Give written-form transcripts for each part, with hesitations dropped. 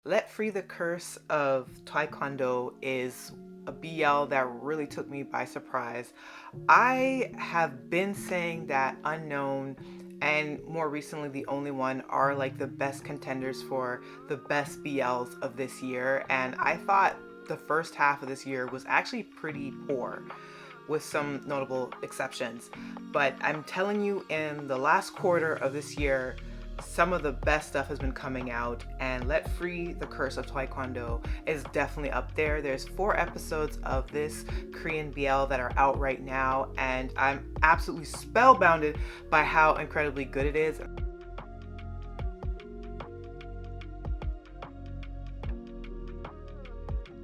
Let Free the Curse of Taekwondo is a BL that really took me by surprise. I have been saying that Unknown and more recently The Only One are like the best contenders for the best BLs of this year, and I thought the first half of this year was actually pretty poor with some notable exceptions. But I'm telling you, in the last quarter of this year, some of the best stuff has been coming out, and Let Free the Curse of Taekwondo is definitely up there. There's 4 episodes of this Korean BL that are out right now, and I'm absolutely spellbounded by how incredibly good it is.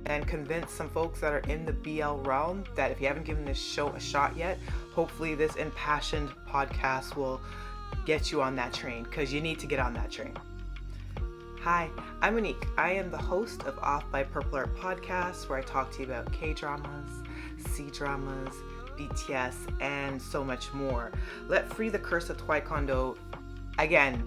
And convince some folks that are in the BL realm that if you haven't given this show a shot yet, hopefully this impassioned podcast will get you on that train, because you need to get on that train. Hi, I'm Monique. I am the host of Off by Purple Art podcast, where I talk to you about K-dramas, C-dramas, BTS, and so much more. Let Free the Curse of Taekwondo, again,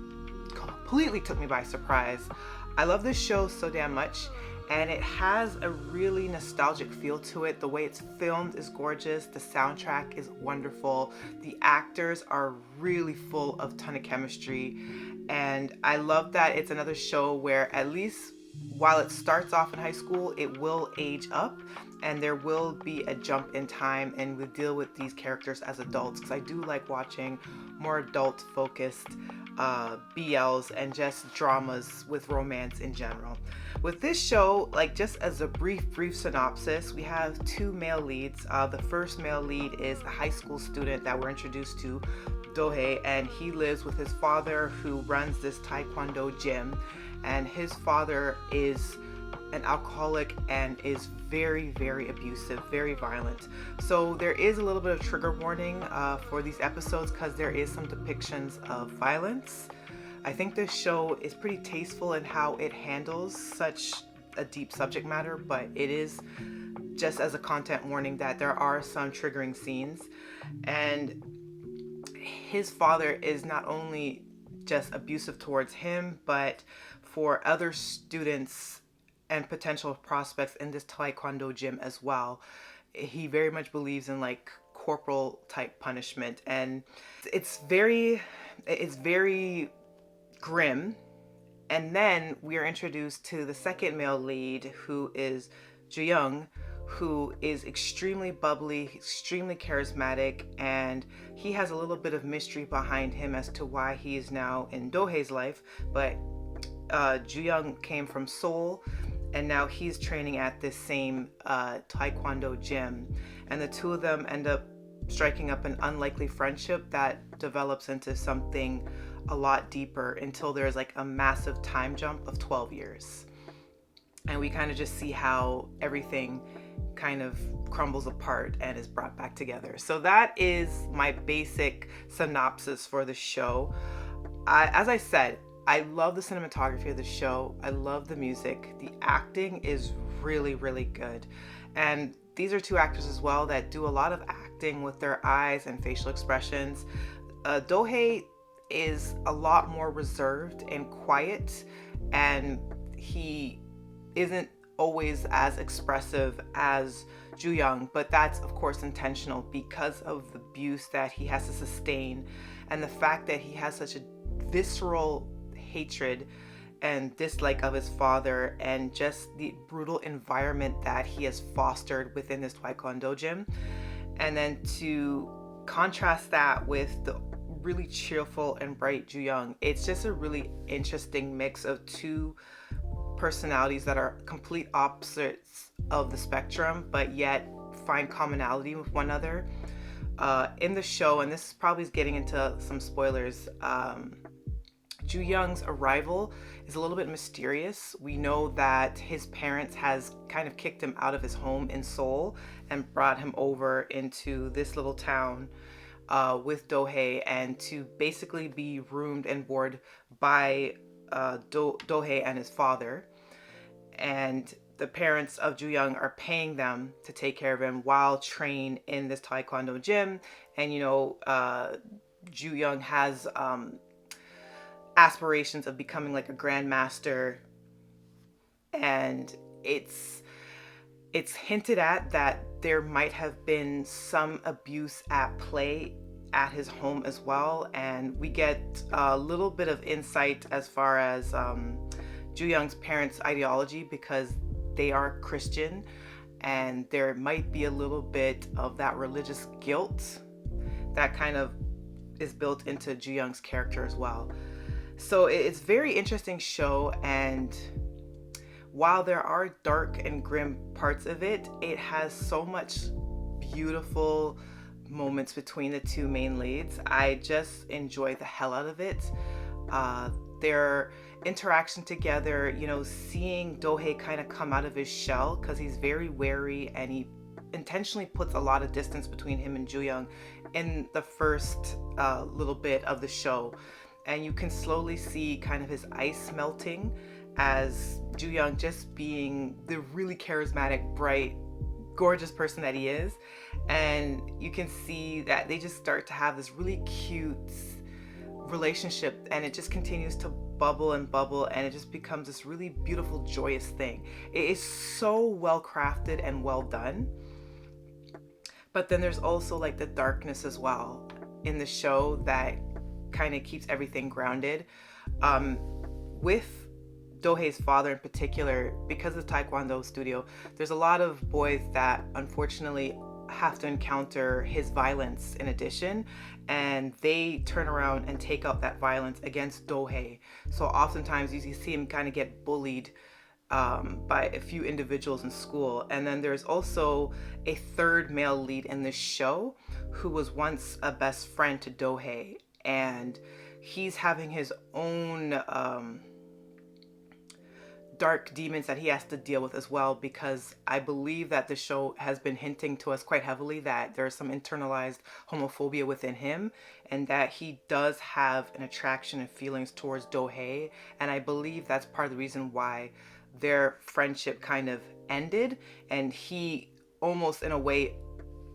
completely took me by surprise. I love this show so damn much, and it has a really nostalgic feel to it. The way it's filmed is gorgeous. The soundtrack is wonderful. The actors are really full of ton of chemistry. And I love that it's another show where, at least while it starts off in high school, it will age up and there will be a jump in time, and we deal with these characters as adults, because I do like watching more adult focused BLs and just dramas with romance in general. With this show, like, just as a brief synopsis, we have 2 male leads. The first male lead is a high school student that we're introduced to, Dohei, and he lives with his father, who runs this Taekwondo gym, and his father is an alcoholic and is very abusive, very violent. So there is a little bit of trigger warning for these episodes, because there is some depictions of violence. I think this show is pretty tasteful in how it handles such a deep subject matter, but it is just as a content warning that there are some triggering scenes. And his father is not only just abusive towards him, but for other students and potential prospects in this Taekwondo gym as well. He very much believes in like corporal type punishment, and it's very grim. And then we are introduced to the second male lead, who is Jang, who is extremely bubbly, extremely charismatic, and he has a little bit of mystery behind him as to why he is now in Dohei's life. But Jang came from Seoul, and now he's training at this same Taekwondo gym, and the two of them end up striking up an unlikely friendship that develops into something a lot deeper, until there's like a massive time jump of 12 years. And we kind of just see how everything kind of crumbles apart and is brought back together. So that is my basic synopsis for the show. As I said, I love the cinematography of the show. I love the music. The acting is really good. And these are 2 actors as well that do a lot of acting with their eyes and facial expressions. Dohei is a lot more reserved and quiet, and he isn't always as expressive as Jooyoung, but that's of course intentional because of the abuse that he has to sustain, and the fact that he has such a visceral hatred and dislike of his father, and just the brutal environment that he has fostered within this Taekwondo gym. And then to contrast that with the really cheerful and bright Jooyoung, it's just a really interesting mix of 2 personalities that are complete opposites of the spectrum, but yet find commonality with one another. In the show, and this is probably getting into some spoilers, Jooyoung's arrival is a little bit mysterious. We know that his parents has kind of kicked him out of his home in Seoul and brought him over into this little town with Dohei, and to basically be roomed and boarded by Dohei and his father. And the parents of Jooyoung are paying them to take care of him while train in this Taekwondo gym. And Jooyoung has aspirations of becoming like a grandmaster and it's hinted at that there might have been some abuse at play at his home as well, and we get a little bit of insight as far as Ju-young's parents' ideology, because they are Christian, and there might be a little bit of that religious guilt that kind of is built into Ju-young's character as well. So it's a very interesting show, and while there are dark and grim parts of it, it has so much beautiful moments between the two main leads. I just enjoy the hell out of it. Their interaction together, seeing Do-hae kind of come out of his shell, because he's very wary and he intentionally puts a lot of distance between him and Ju-young in the first little bit of the show. And you can slowly see kind of his ice melting as Ju-young just being the really charismatic, bright, gorgeous person that he is. And you can see that they just start to have this really cute relationship, and it just continues to bubble and bubble, and it just becomes this really beautiful, joyous thing. It is so well crafted and well done. But then there's also like the darkness as well in the show that kind of keeps everything grounded. With Do-hae's father in particular, because of the Taekwondo studio, there's a lot of boys that unfortunately have to encounter his violence in addition, and they turn around and take out that violence against Do-hae. So oftentimes you see him kind of get bullied by a few individuals in school. And then there's also a third male lead in this show who was once a best friend to Do-hae, and he's having his own dark demons that he has to deal with as well, because I believe that the show has been hinting to us quite heavily that there's some internalized homophobia within him, and that he does have an attraction and feelings towards Do-hae. And I believe that's part of the reason why their friendship kind of ended, and he almost in a way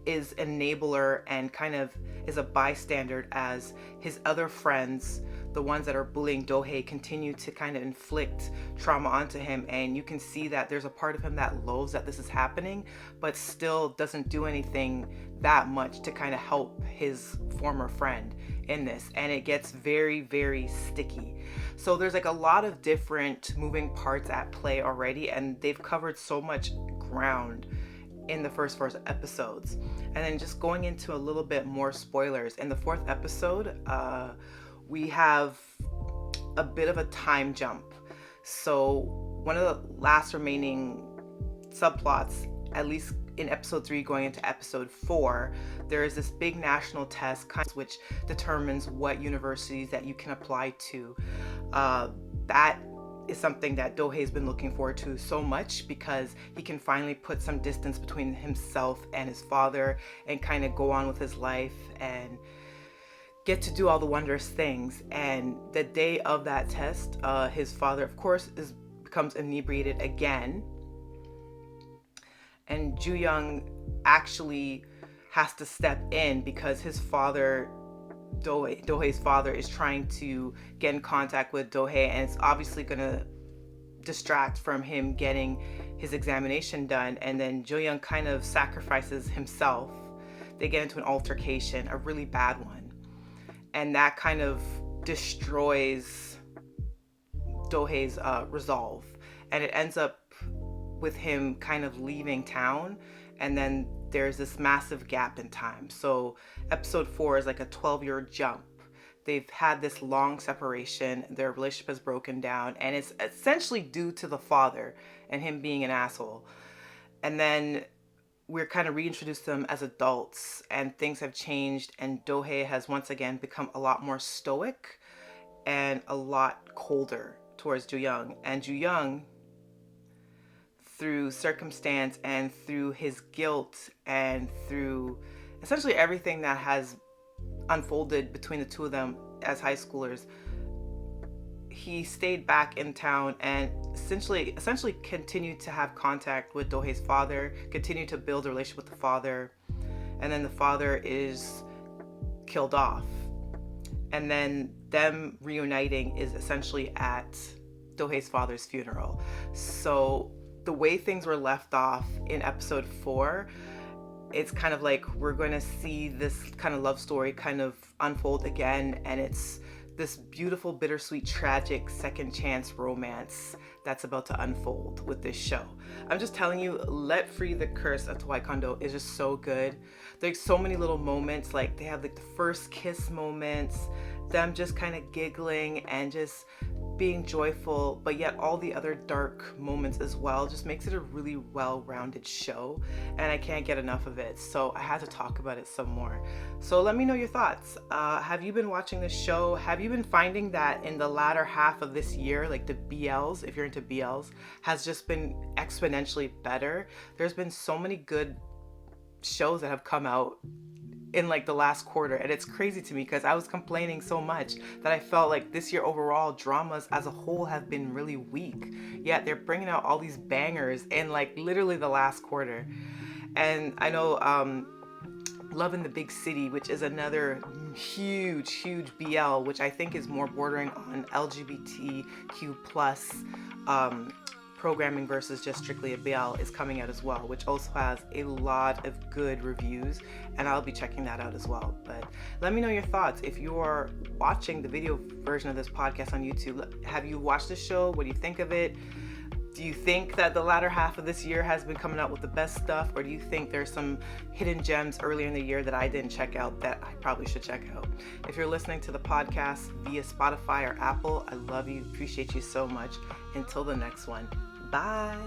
is enabler and kind of is a bystander as his other friends, the ones that are bullying Do-hae, continue to kind of inflict trauma onto him. And you can see that there's a part of him that loathes that this is happening, but still doesn't do anything that much to kind of help his former friend in this. And it gets very, very sticky. So there's like a lot of different moving parts at play already, and they've covered so much ground in the first 4 episodes. And then just going into a little bit more spoilers, in the 4th episode, we have a bit of a time jump. So one of the last remaining subplots, at least in episode 3 going into episode 4, there is this big national test which determines what universities that you can apply to. That is something that Do-hae's been looking forward to so much, because he can finally put some distance between himself and his father and kind of go on with his life and get to do all the wondrous things. And the day of that test, his father, of course, becomes inebriated again. And Ju-young actually has to step in because his father, Do-hae's father, is trying to get in contact with Do-hae, and it's obviously going to distract from him getting his examination done. And then Ju-young kind of sacrifices himself. They get into an altercation, a really bad one. And that kind of destroys Do-hae's resolve. And it ends up with him kind of leaving town. And then there's this massive gap in time. So episode 4 is like a 12-year jump. They've had this long separation. Their relationship has broken down. And it's essentially due to the father and him being an asshole. And then we're kind of reintroduced to them as adults, and things have changed, and Do-hae has once again become a lot more stoic and a lot colder towards Ju-young. And Ju-young, through circumstance and through his guilt and through essentially everything that has unfolded between the two of them as high schoolers, he stayed back in town and essentially continued to have contact with Do-hae's father, continued to build a relationship with the father, and then the father is killed off. And then them reuniting is essentially at Dohae's father's funeral. So the way things were left off in episode 4, it's kind of like we're going to see this kind of love story kind of unfold again, and it's this beautiful, bittersweet, tragic second chance romance that's about to unfold with this show. I'm just telling you, Let Free the Curse of Taekwondo is just so good. There's so many little moments, like they have like the first kiss moments, them just kind of giggling and just being joyful, but yet all the other dark moments as well just makes it a really well-rounded show, and I can't get enough of it, so I had to talk about it some more. So let me know your thoughts. Have you been watching the show? Have you been finding that in the latter half of this year, like the BLs, if you're into BLs, has just been exponentially better? There's been so many good shows that have come out in like the last quarter, and it's crazy to me because I was complaining so much that I felt like this year overall dramas as a whole have been really weak, yet they're bringing out all these bangers in like literally the last quarter. And I know Love in the Big City, which is another huge BL, which I think is more bordering on LGBTQ plus programming versus just strictly a BL, is coming out as well, which also has a lot of good reviews, and I'll be checking that out as well. But let me know your thoughts. If you are watching the video version of this podcast on YouTube, have you watched the show? What do you think of it? Do you think that the latter half of this year has been coming out with the best stuff, or do you think there's some hidden gems earlier in the year that I didn't check out that I probably should check out? If you're listening to the podcast via Spotify or Apple, I love you, appreciate you so much. Until the next one, bye.